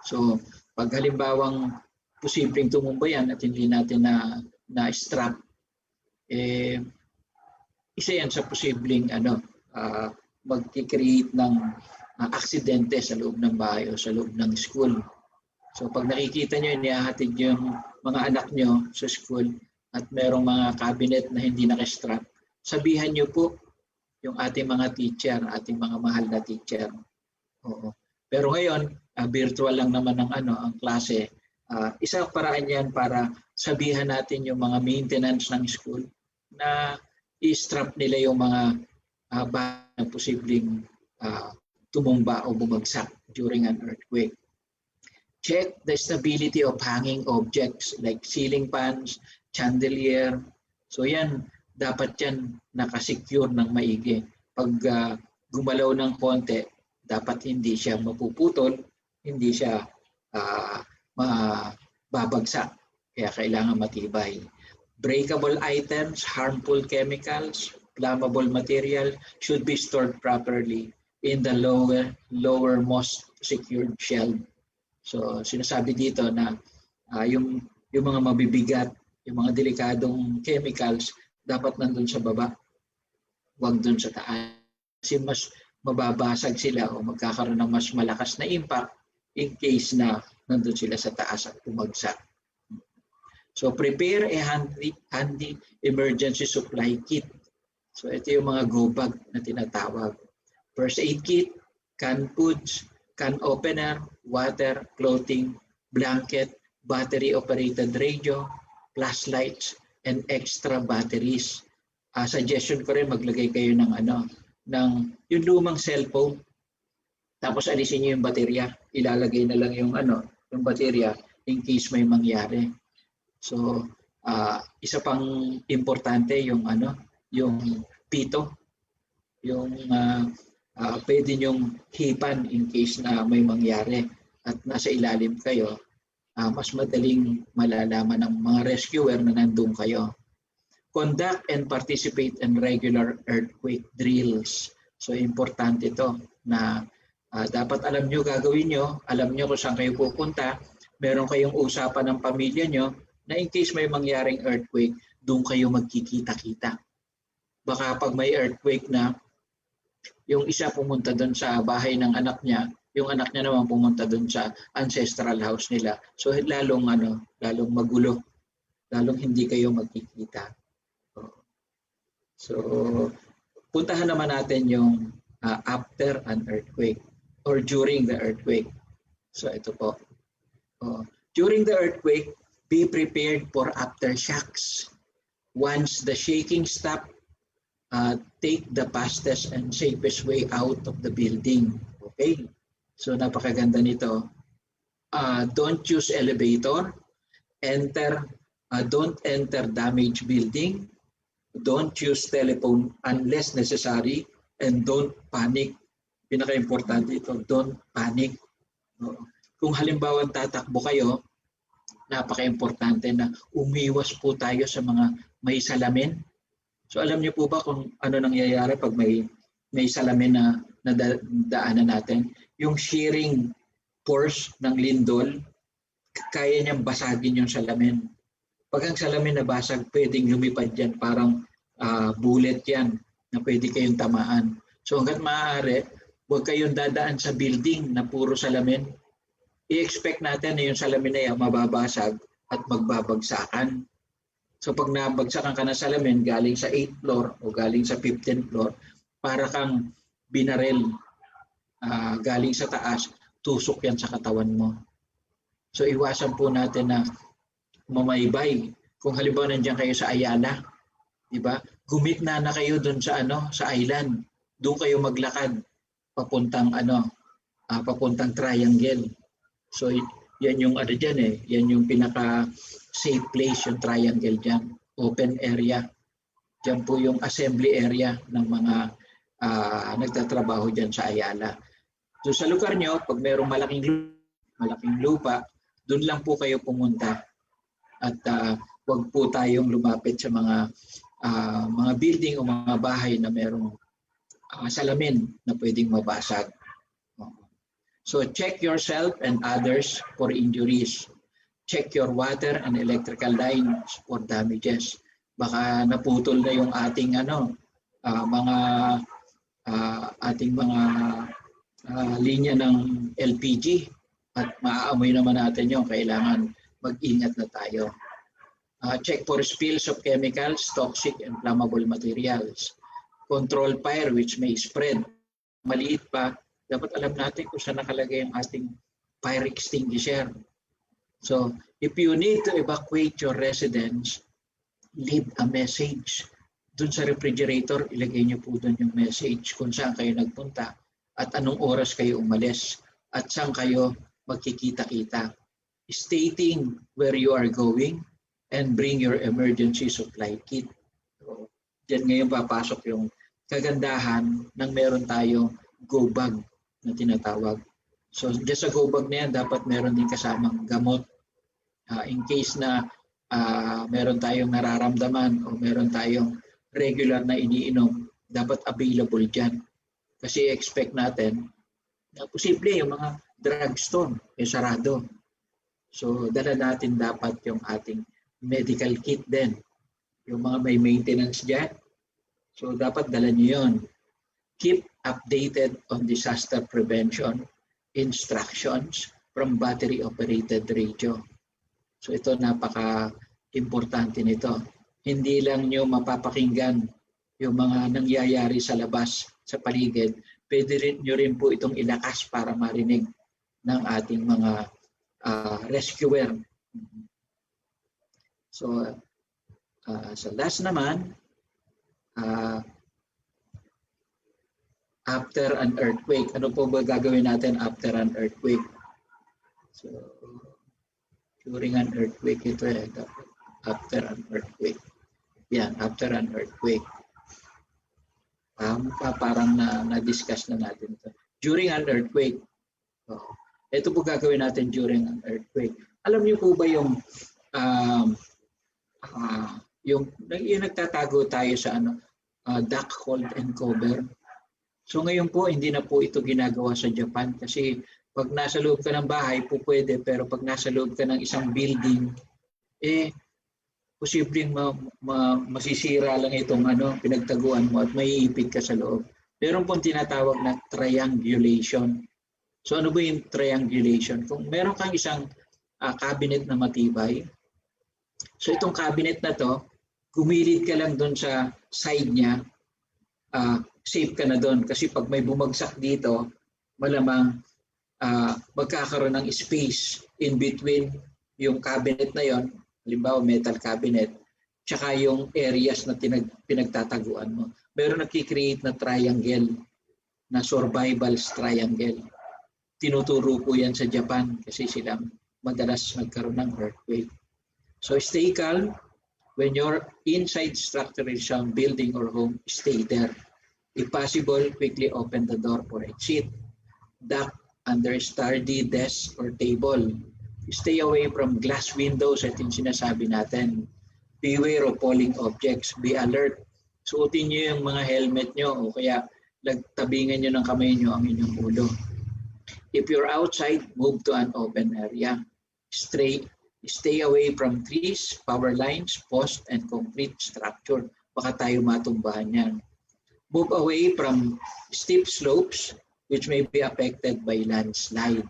So, pag halimbawang posibleng tumumba yan at hindi natin na strap, isa yan sa posibleng mag-create ng aksidente sa loob ng bahay o sa loob ng school. So pag nakikita nyo, inihahatid yung mga anak nyo sa school at merong mga cabinet na hindi nakastrap, sabihan nyo po yung ating mga teacher, ating mga mahal na teacher. Oo. Pero ngayon, virtual lang naman ang klase. Isang paraan yan para sabihan natin yung mga maintenance ng school na i-strap nila yung mga bahay na posibleng tumumba o bumagsak during an earthquake. Check the stability of hanging objects like ceiling fans, chandelier. So yan, dapat yan nakasecure ng maigi. Pag gumalaw ng konti, dapat hindi siya mapuputol, hindi siya mababagsak. Kaya kailangan matibay. Breakable items, harmful chemicals, flammable material should be stored properly in the lowermost secured shelf. So sinasabi dito na yung mga mabibigat, yung mga delikadong chemicals dapat nandun sa baba, huwag dun sa taas. Kasi mas mababasag sila o magkakaroon ng mas malakas na impact in case na nandun sila sa taas at bumagsak. So prepare a handy emergency supply kit. So ito yung mga go bag na tinatawag. First aid kit, canned foods, can opener, water, clothing, blanket, battery-operated radio, flashlights, and extra batteries. Suggestion ko rin maglagay kayo ng yung lumang cellphone. Tapos alisin niyo yung baterya. Ilalagay na lang yung baterya in case may mangyari. So isa pang importante yung pito, yung pwede nyong hipan in case na may mangyari at nasa ilalim kayo, mas madaling malalaman ng mga rescuer na nandun kayo. Conduct and participate in regular earthquake drills. So importante ito na dapat alam nyo gagawin nyo, alam nyo kung saan kayo pupunta, meron kayong usapan ng pamilya nyo na in case may mangyaring earthquake, doon kayo magkikita-kita. Baka pag may earthquake na, yung isa pumunta doon sa bahay ng anak niya, yung anak niya naman pumunta doon sa ancestral house nila. So lalong magulo. lalong hindi kayo magkikita. So, puntahan naman natin yung after an earthquake or during the earthquake. So, ito po. During the earthquake, be prepared for aftershocks. Once the shaking stops, take the fastest and safest way out of the building. Okay? So, napakaganda nito. Don't use elevator. Don't enter damaged building. Don't use telephone unless necessary. And don't panic. Pinaka-importante ito, don't panic. Kung halimbawa tatakbo kayo, napaka-importante na umiwas po tayo sa mga may salamin. So alam niyo po ba kung ano nangyayari pag may salamin na nadaanan natin? Yung shearing force ng lindol, kaya niyang basagin yung salamin. Pag ang salamin nabasag, pwedeng lumipad yan, parang bullet yan na pwede kayong tamaan. So hanggat maaari, huwag kayong dadaan sa building na puro salamin. I-expect natin na yung salamin na yan mababasag at magbabagsakan. So pag nabagsakan ka ng salamin galing sa 8th floor o galing sa 15th floor, para kang binarel galing sa taas, tusok yan sa katawan mo. So iwasan po natin na mamaybay. Kung halimbawa nandiyan kayo sa Ayala, di ba? Gumitna na kayo doon sa sa island. Doon kayo maglakad papuntang papuntang triangle. So yan yung diyan eh, yan yung pinaka safe place, yung triangle diyan, open area. Diyan po yung assembly area ng mga nagtatrabaho diyan sa Ayala. So sa lugar nyo, pag mayroong malaking lupa, doon lang po kayo pumunta. At wag po tayong lumapit sa mga building o mga bahay na mayroong salamin na pwedeng mabasag. So check yourself and others for injuries. Check your water and electrical lines for damages. Baka naputol na yung ating mga linya ng LPG at maaamoy naman natin yung kailangan mag-ingat na tayo. Check for spills of chemicals, toxic and flammable materials. Control fire which may spread. Maliit pa, dapat alam natin kung saan nakalagay ang ating fire extinguisher. So, if you need to evacuate your residence, leave a message. Doon sa refrigerator, ilagay niyo po doon yung message kung saan kayo nagpunta at anong oras kayo umalis at saan kayo magkikita-kita. Stating where you are going and bring your emergency supply kit. So, diyan ngayon papasok yung kagandahan ng meron tayong go bag na tinatawag. So, diyan sa go bag na yan, dapat meron din kasamang gamot. In case na meron tayong nararamdaman o meron tayong regular na iniinom, dapat available dyan. Kasi expect natin na posible yung mga drugstore sarado. So, dala natin dapat yung ating medical kit din. Yung mga may maintenance dyan. So, dapat dala nyo yun. Keep updated on disaster prevention instructions from battery-operated radio. So, ito napaka-importante nito. Hindi lang nyo mapapakinggan yung mga nangyayari sa labas, sa paligid. Pwede nyo rin po itong ilakas para marinig ng ating mga rescuer. So, sa last naman, after an earthquake. Ano po ba gagawin natin after an earthquake? So, during an earthquake, ito eh. After an earthquake. Yan, after an earthquake. Parang na-discuss na natin ito. During an earthquake. Ito po gagawin natin during an earthquake. Alam niyo po ba yung nagtatago tayo sa duck hold and cover? So ngayon po, hindi na po ito ginagawa sa Japan kasi pag nasa loob ka ng bahay po pwede, pero pag nasa loob ka ng isang building, posibleng masisira lang itong pinagtaguan mo at maiipit ka sa loob. Meron pong tinatawag na triangulation. So ano ba yung triangulation? Kung meron kang isang cabinet na matibay, So itong cabinet na to, gumilid ka lang doon sa side niya, safe ka na doon. Kasi pag may bumagsak dito, malamang magkakaroon ng space in between yung cabinet na yon, halimbawa metal cabinet, tsaka yung areas na pinagtataguan mo. Meron nagki-create na triangle, na survival triangle. Tinuturo po yan sa Japan kasi sila madalas nagkaroon ng earthquake. So stay calm. When you're inside structurally sound building or home, stay there. If possible, quickly open the door for exit. Duck under sturdy desk or table. Stay away from glass windows. Ito yung sinasabi natin. Beware of falling objects. Be alert. Suotin nyo yung mga helmet nyo o kaya tabingan nyo ng kamay nyo ang inyong ulo. If you're outside, move to an open area. Stay away from trees, power lines, posts, and concrete structure. Baka tayo matumbahan yan. Move away from steep slopes which may be affected by landslide.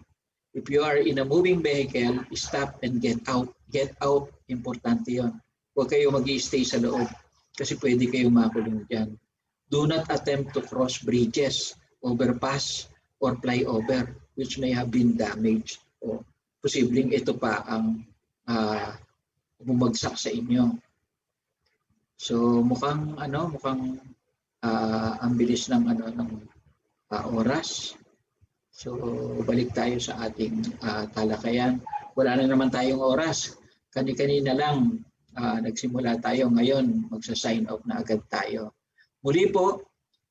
If you are in a moving vehicle, stop and get out. Get out, importante yon. Huwag kayo mag-i-stay sa loob kasi pwede kayong makulong dyan. Do not attempt to cross bridges, overpass, or flyover which may have been damaged. O posibleng ito pa ang bumagsak sa inyo. So mukhang ang bilis ng oras. So balik tayo sa ating talakayan. Wala na naman tayong oras. Kani-kanina lang nagsimula tayo, ngayon magsa-sign off na agad tayo. Muli po,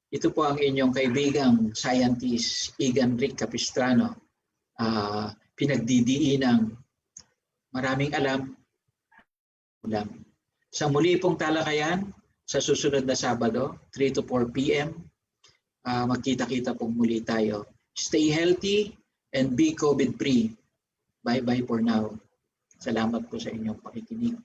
ito po ang inyong kaibigang scientist Igan Rick Capistrano. Pinagdidiinang maraming alam. Sa muli pong talakayan, sa susunod na Sabado, 3 to 4 p.m., magkita-kita pong muli tayo. Stay healthy and be COVID-free. Bye-bye for now. Salamat po sa inyong pakikinig.